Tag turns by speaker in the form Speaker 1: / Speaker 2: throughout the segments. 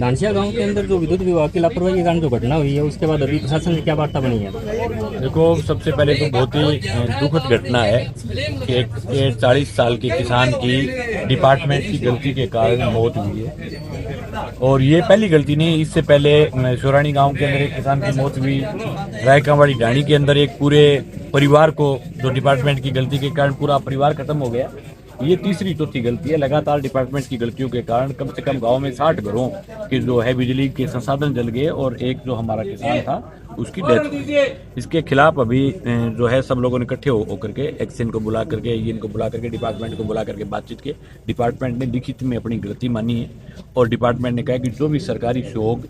Speaker 1: डांसिया गांव के अंदर जो विद्युत विभाग की लापरवाही के कारण जो घटना हुई है, उसके बाद अभी प्रशासन की क्या वार्ता बनी है?
Speaker 2: देखो, सबसे पहले तो बहुत ही दुखद घटना है कि एक 40 साल के किसान की डिपार्टमेंट की गलती के कारण मौत हुई है। और ये पहली गलती नहीं, इससे पहले शोरानी गांव के अंदर एक किसान की मौत हुई। रायकावाड़ी ढाणी के अंदर एक पूरे परिवार को, जो डिपार्टमेंट की गलती के कारण पूरा परिवार खत्म हो गया। ये तीसरी चौथी गलती है। लगातार डिपार्टमेंट की गलतियों के कारण कम से कम गांव में 60 घरों के जो है बिजली के संसाधन जल गए और एक जो हमारा किसान था उसकी डेथ हुई। इसके खिलाफ अभी जो है सब लोगों ने इकट्ठे होकर के एक्शन को बुला करके, इनको बुला करके, डिपार्टमेंट को बुला करके बातचीत की। डिपार्टमेंट ने लिखित में अपनी गलती मानी है और डिपार्टमेंट ने कहा कि जो भी सरकारी सहयोग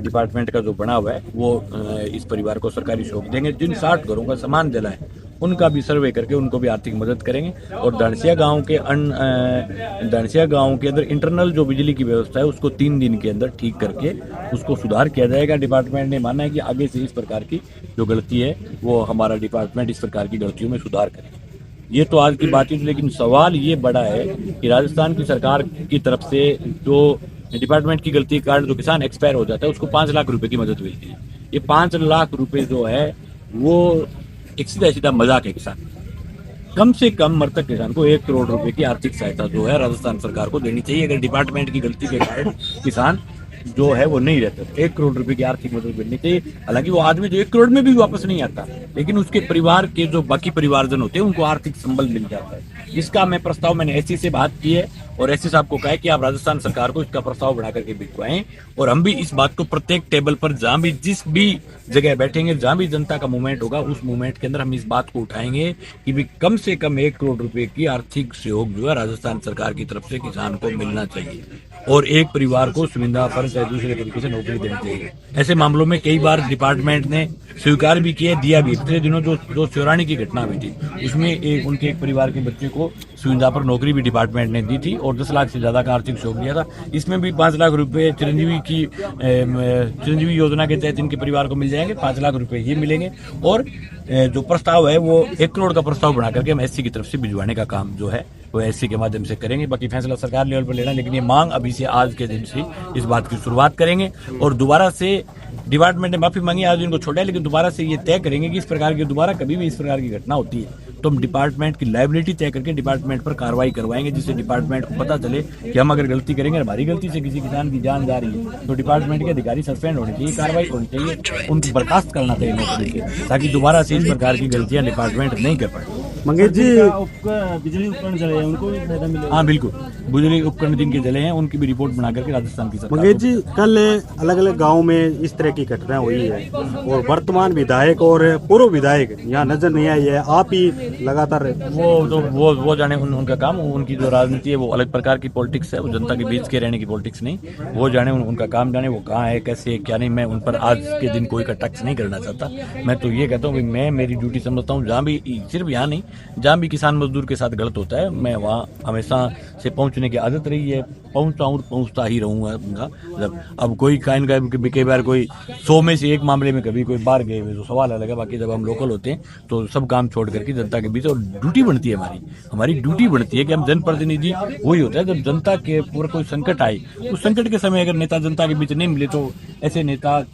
Speaker 2: डिपार्टमेंट का जो बना हुआ है वो इस परिवार को सरकारी सहयोग देंगे। जिन 60 घरों का सामान जला है उनका भी सर्वे करके उनको भी आर्थिक मदद करेंगे। और दानसिया गांव के अंदर इंटरनल जो बिजली की व्यवस्था है उसको 3 दिन के अंदर ठीक करके उसको सुधार किया जाएगा। डिपार्टमेंट ने माना है कि आगे से इस प्रकार की जो गलती है वो हमारा डिपार्टमेंट इस प्रकार की गलतियों में सुधार करेगा। ये तो आज की बात है, लेकिन सवाल ये बड़ा है कि राजस्थान की सरकार की तरफ से जो डिपार्टमेंट की गलती के कारण जो किसान एक्सपायर हो जाता है उसको 5 लाख रुपए की मदद मिलती है। ये 5 लाख रुपए जो है वो एक सीधा सीधा मजाक है किसान। कम से कम मृतक किसान को 1 करोड़ रुपए की आर्थिक सहायता जो है राजस्थान सरकार को देनी चाहिए। अगर डिपार्टमेंट की गलती के कारण किसान जो है वो नहीं रहता, 1 करोड़ रुपए की आर्थिक मदद मिलनी चाहिए। हालांकि वो आदमी जो 1 करोड़ में भी वापस नहीं आता, लेकिन उसके परिवार के जो बाकी परिवारजन होते हैं उनको आर्थिक संबल मिल जाता है। इसका मैं प्रस्ताव मैंने एससी से बात की है और एससी साहब को कहा है कि आप राजस्थान सरकार को इसका प्रस्ताव बना करके भिजवाएं और हम भी इस बात को प्रत्येक टेबल पर जहां भी जिस भी जगह बैठेंगे, जहां भी जनता का मूवमेंट होगा, उस मूवमेंट के अंदर हम इस बात को उठाएंगे कि भी कम से कम 1 करोड़ रुपए की आर्थिक सहयोग जो है राजस्थान सरकार की तरफ से किसान को मिलना चाहिए और एक परिवार को सुविधा पर चाहे दूसरे तरीके से नौकरी देनी चाहिए। ऐसे मामलों में कई बार डिपार्टमेंट ने स्वीकार भी किया, दिया भी। पिछले दिनों जो चौरानी की घटना हुई थी उसमें उनके एक परिवार के बच्चे को सुविधा पर नौकरी भी डिपार्टमेंट ने दी थी और 10 लाख से ज्यादा का आर्थिक सहयोग दिया था। इसमें भी 5 लाख रुपए चिरंजीवी योजना के तहत इनके परिवार को मिल जाएंगे। 5 लाख रुपए ये मिलेंगे और जो प्रस्ताव है वो 1 करोड़ का प्रस्ताव बना करके हम एससी की तरफ से भिजवाने का काम जो है वो एससी के माध्यम से करेंगे। बाकी फैसला सरकार लेवल पर लेना, लेकिन ये मांग अभी से आज के दिन से इस बात की शुरुआत करेंगे और दोबारा से डिपार्टमेंट ने माफी मांगी, आज इनको छोड़ा है, लेकिन दोबारा से ये तय करेंगे कि इस प्रकार की दोबारा कभी भी इस प्रकार की घटना होती है तो हम डिपार्टमेंट की लायबिलिटी तय करके डिपार्टमेंट पर कार्रवाई करवाएंगे, जिससे डिपार्टमेंट को पता चले कि हम अगर गलती करेंगे, हमारी गलती से किसी किसान की जान जा रही है तो डिपार्टमेंट के अधिकारी सस्पेंड होने चाहिए, कार्रवाई होनी चाहिए, उनको बर्खास्त करना चाहिए नौकरी से, ताकि दोबारा से इस प्रकार की गलतियां डिपार्टमेंट नहीं कर पाए।
Speaker 1: मंगेश जी, बिजली उपकरण जले हैं, उनको भी फायदा मिलेगा?
Speaker 2: हाँ बिल्कुल, बिजली उपकरण जिनके जले हैं उनकी भी रिपोर्ट बना करके राजस्थान की सरकार।
Speaker 3: मंगेश जी, कल अलग अलग गाँव में इस तरह की घटना हुई है और वर्तमान विधायक और पूर्व विधायक यहाँ नजर नहीं आई है, आप ही लगातार
Speaker 2: वो जाने उनका काम, उनकी जो राजनीति है वो अलग प्रकार की पॉलिटिक्स है, वो जनता के बीच के रहने की पॉलिटिक्स नहीं। वो जाने उनका काम जाने, वो कहाँ है, कैसे है, क्या नहीं। मैं उन पर आज के दिन कोई कटाक्ष नहीं करना चाहता। मैं तो ये कहता हूँ कि मैं मेरी ड्यूटी समझता हूँ, जहाँ भी, सिर्फ यहाँ नहीं, जहाँ भी किसान मजदूर के साथ गलत होता है मैं वहाँ हमेशा से पहुँचने की आदत रही है, पहुँचता हूँ, पहुँचता ही रहूँगा। जब अब कोई कई बार कोई 100 में से 1 मामले में कभी कोई बाहर गए हुए तो सवाल अलग है। बाकी जब हम लोकल होते हैं तो सब काम छोड़ करके जनता के बीच, और ड्यूटी बनती है हमारी ड्यूटी बनती है कि हम जनप्रतिनिधि वही होता है जब जनता के ऊपर कोई संकट आए, उस संकट के समय अगर नेता जनता के बीच नहीं मिले तो ऐसे नेता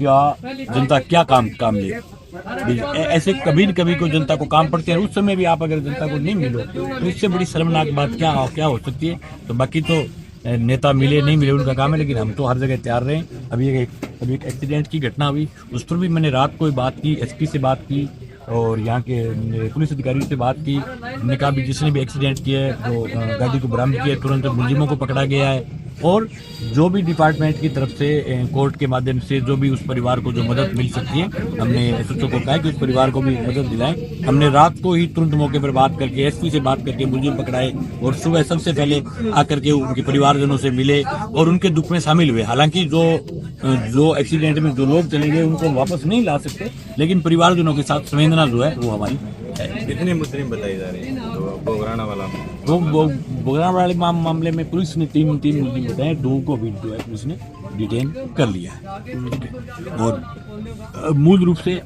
Speaker 2: जनता क्या काम ले। ऐसे कभी न कभी कोई जनता को काम पड़ते हैं, उस समय भी आप अगर जनता को नहीं मिलो तो इससे बड़ी शर्मनाक बात क्या हो सकती है। तो बाकी तो नेता मिले नहीं मिले उनका काम है, लेकिन हम तो हर जगह तैयार रहे। अभी एक एक्सीडेंट की घटना हुई, उस पर भी मैंने रात को बात की, एसपी से बात की और यहाँ के पुलिस अधिकारियों से बात की। हमने कहा भी जिसने भी एक्सीडेंट किया है तो गाड़ी को बरामद किया, तुरंत मुलजिमों को पकड़ा गया है और जो भी डिपार्टमेंट की तरफ से कोर्ट के माध्यम से जो भी उस परिवार को जो मदद मिल सकती है, हमने एसएचओ को कहा कि उस परिवार को भी मदद दिलाएं। हमने रात को ही तुरंत मौके पर बात करके एसपी से बात करके मुलजिम पकड़ाए और सुबह सबसे पहले आकर के उनके परिवारजनों से मिले और उनके दुख में शामिल हुए। हालांकि जो एक्सीडेंट में जो लोग चले गए उनको वापस नहीं ला सकते, लेकिन परिवारजनों के साथ संवेदना जो है वो हमारी है।
Speaker 4: कितनी मुस्लिम बताई जा रही है तो बोगराना वाला
Speaker 2: बोगराना वाले मामले में पुलिस ने तीन मुस्लिम बताए, 2 को भी जो है पुलिस ने डिटेन कर लिया है। और मूल रूप से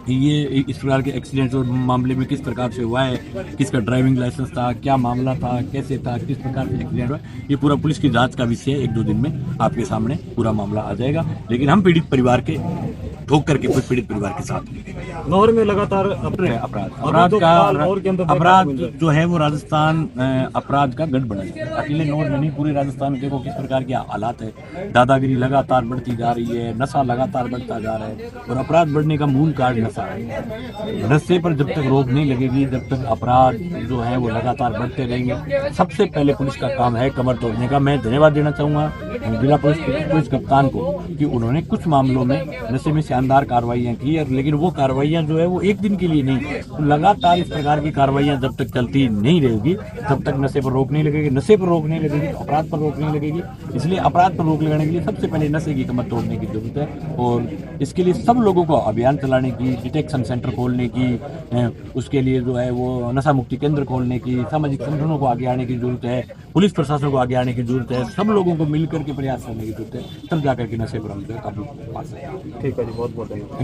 Speaker 2: ये इस प्रकार के एक्सीडेंट और मामले में किस प्रकार से हुआ है, किसका ड्राइविंग लाइसेंस था, क्या मामला था, कैसे था, किस प्रकार से एक्सीडेंट हुआ, ये पूरा पुलिस की जांच का विषय है। 1-2 दिन में आपके सामने पूरा मामला आ जाएगा, लेकिन हम पीड़ित परिवार के ठोक करके कुछ पीड़ित परिवार के साथ
Speaker 3: लाहौर में लगातार
Speaker 2: अपराध जो है वो राजस्थान अपराध का गढ़ बना है। अकेले नौर में नहीं, पूरे राजस्थान में देखो किस प्रकार के हालात है। दादागिरी लगातार बढ़ती जा रही है, नशा लगातार बढ़ता जा रहा है और अपराध बढ़ने का मूल कारण नशा है। नशे पर जब तक रोक नहीं लगेगी, जब तक अपराध जो है वो लगातार बढ़ते रहेंगे। सबसे पहले पुलिस का काम है कमर तोड़ने का। मैं धन्यवाद देना चाहूँगा जिला पुलिस कप्तान को कि उन्होंने कुछ मामलों में नशे में शानदार कार्रवाइयाँ की है, लेकिन वो कार्रवाइयाँ जो है वो एक दिन के लिए नहीं, तो लगातार इस प्रकार की कार्रवाइयाँ जब तक चलती नहीं रहेगी तब तक नशे पर रोक नहीं लगेगी। नशे पर रोक नहीं लगेगी तो अपराध पर रोक नहीं लगेगी। इसलिए अपराध पर रोक लगाने के लिए सबसे पहले नशे की कमर तोड़ने की जरूरत है और इसके लिए सब लोगों को अभियान चलाने की, डिटेक्शन सेंटर खोलने की, उसके लिए जो है वो नशा मुक्ति केंद्र खोलने की, सामाजिक संगठनों को आगे आने की जरूरत है, पुलिस प्रशासन को आगे आने की जरूरत है, सब लोगों को मिलकर के प्रयास करने की जरूरत है, तब जाकर के नशे पर हम काबू पा सकते हैं।
Speaker 3: ठीक है जी, बहुत बहुत धन्यवाद।